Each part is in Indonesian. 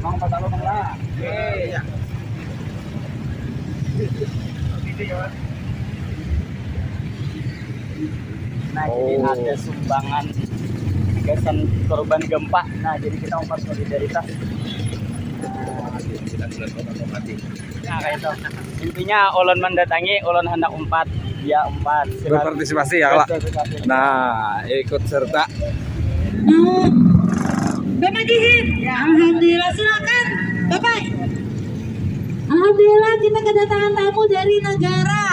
Mang patalo mang lah. Iya. Nah, jadi ada sumbangan gasan korban gempa. Nah, jadi kita umpat solidaritas. Nah, kayak itu. Intinya ulun mendatangi, ulun hendak umpat, dia umpat. Berpartisipasi ya, Kak. Nah, ikut serta. Bapak Dihin, alhamdulillah, silakan Bapak. Alhamdulillah kita kedatangan tamu dari negara,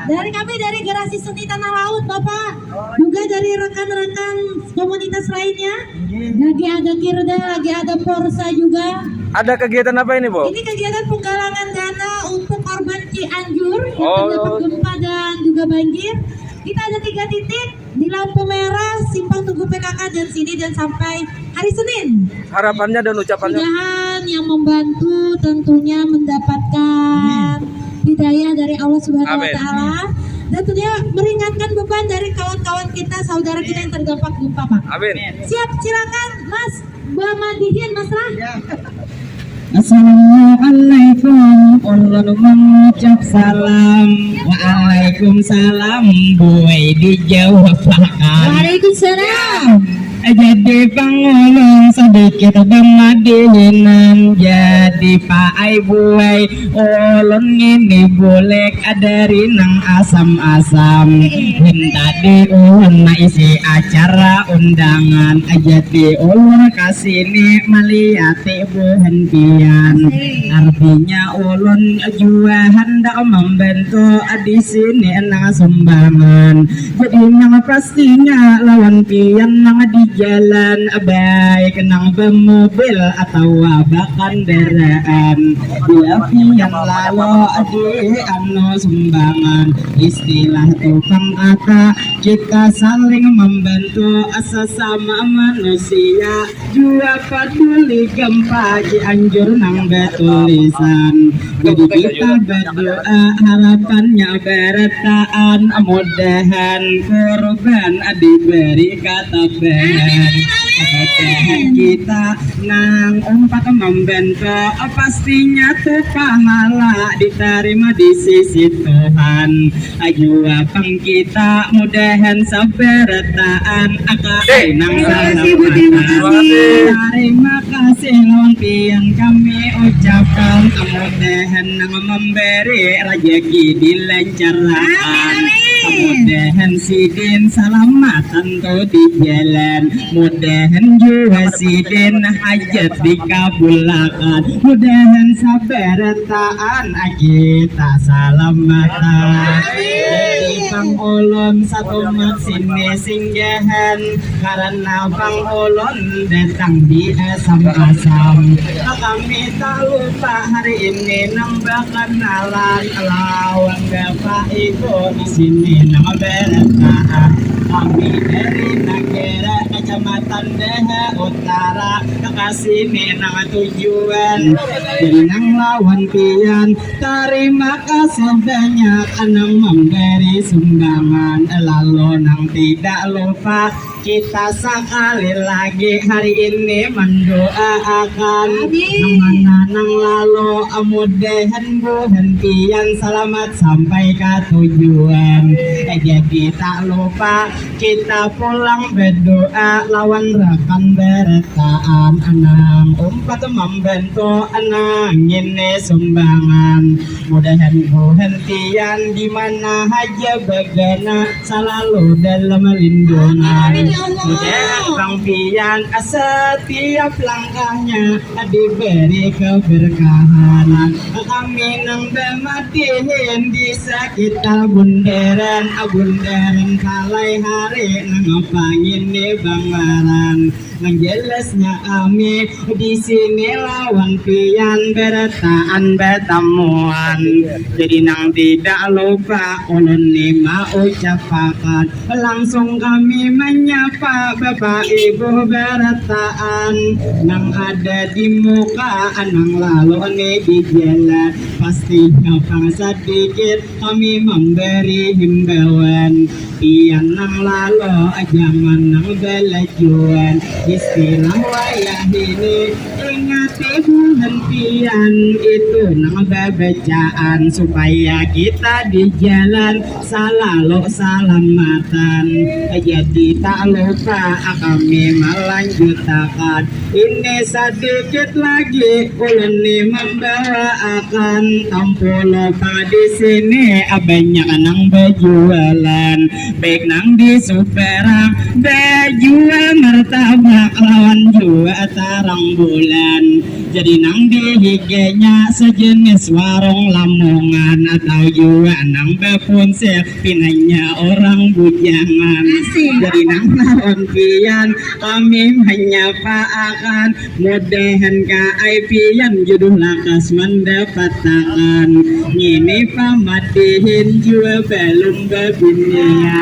dari kami dari Garasi Seni Tanah Laut Bapak, juga dari rekan-rekan komunitas lainnya. Lagi ada Kirda, lagi ada Porsa juga. Ada kegiatan apa ini, Bu? Ini kegiatan penggalangan dana untuk korban Cianjur yang terdapat gempa dan juga banjir. Kita ada 3 titik di lampu merah, simpang Tugu PKK dan sini dan sampai hari Senin. Harapannya dan ucapannya. Mudah-mudahan yang membantu tentunya mendapatkan hidayah dari Allah Subhanahu wa taala dan tentunya meringankan beban dari kawan-kawan kita, saudara kita yang terdampak gempa, Pak. Amin. Siap, silakan Mas Bamadihin, Mas Rah. Assalamualaikum, ulun mengucap salam. Waalaikumsalam, buai dijawab pakai. Waalaikumsalam. Jadi pangulung sedikit bemadihinan. Jadi paai buai ulun ini boleh dari nang asam-asam. Tadi ulun na isi acara undangan. Jadi ulun kasini meliati buhentian. Artinya ulun juga hendak membantu di sini nang sumbangan. Jadi nang pastinya lawan pian nang di jalan baik nang bemobil atau bahkan kendaraan. Dia pian lalu di anu sumbangan. Istilah tukang kata kita saling membantu sesama manusia. Jua peduli gempa Cianjur nang betulisan. Jadi kita berdoa harapannya bertaan, mudahan korban diberi katabahan. Kita nang umpat membantu pastinya tuh pahala diterima di sisi Tuhan. Ayo apang kita mudahan sabartaan nang terima kasih lawan pian kami ucapkan mudahan nang memberi rezeki dilancarkan. Mudahan sidin selamatan tuh di jalan. Mudahan juga sidin hajat dikabulkan. Mudahan sabartaan kita selamatan. Jadi pangulun satu mat sini singgahan karena pangulun datang di asam-asam. Kami tak lupa hari ini nambah kenalan lawan bapak ibu di sini nama berkah. Kami dari negara kecamatan Deha Utara kesini nang tujuan jadi nang lawan pian. Terima kasih banyak nang memberi sumbangan. Lalu nang tidak lupa kita sekali lagi hari ini mendoakan nang lalu mudahan buhentian selamat sampai ke tujuan. Jadi tak lupa kita pulang berdoa lawan rekan bertaan anang umpat membantu anang ini sumbangan. Mudahan buhentian di mana aja begana selalu dalam lindungan. Mudahan bang pian setiap langkahnya diberi keberkahan. Kami nang bemadihin di sekitar bundaran kalai hari nang pangin ni banglaran. Nang jelasnya kami di sini lawan pian bertaan bertamuan. Jadi nang tidak lupa ulun lima ucapakan langsung kami menyapa bapak ibu bertaan nang ada di muka nang lalu nih di jalan. Pastinya pang sedikit kami memberi himbauan pian nang lalo zaman nang belajuan istilah wayah ini ingati bulan pian itu nang bacaan supaya kita di jalan selalu selamatan jadi tak lupa kami melanjutkan ini sedikit lagi ulun membawa akan tampul lupa di sini banyak nang berjualan baik nang di superang berjual martabak lawan jual tarang bulan jadi nang di higenya sejenis warung lamongan atau juga nang beponsel pinanya orang bujangan jadi nang lawan pian kami menyapa akan mudahan kai pian jodoh lakas mendapatkan ini pamadihin juga belum bebinian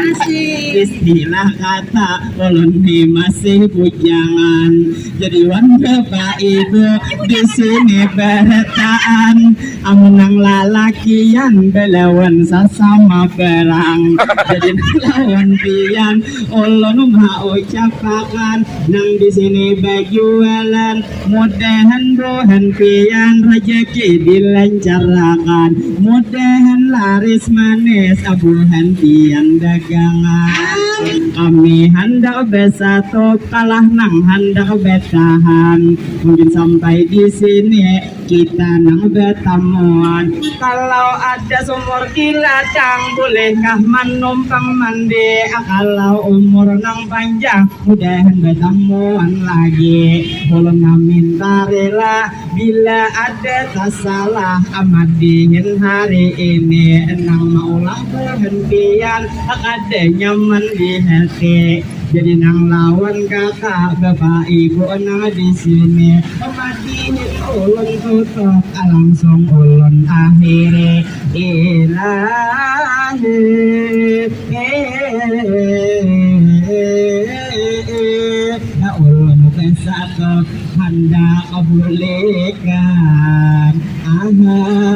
istilah kata ulun masih bujangan jadi wan bapak ibu di sini bertaan amunang lalakian belawan sesama berang jadi lawan pian ulun mau ucapakan nang di sini berjualan mudahan buhan pian rezeki dilancarkan mudahan laris manis abuhan pian dagangan kami hendak bersatu kalah nang hendak bertahan mungkin sampai di sini kita nang bertemuan kalau ada sumur di ladang bolehkah menumpang mandi kalau umur nang panjang mudahan bertemuan lagi ulun minta rela bila ada tak salah amat dingin hari ini nang maulah berhentian ada nyaman di hati jadi nang lawan kakak bapak ibu nang di sini pematihin ulun tutup langsung ulun akhiri ilahi ulun bersatu hendak bolehkan Allah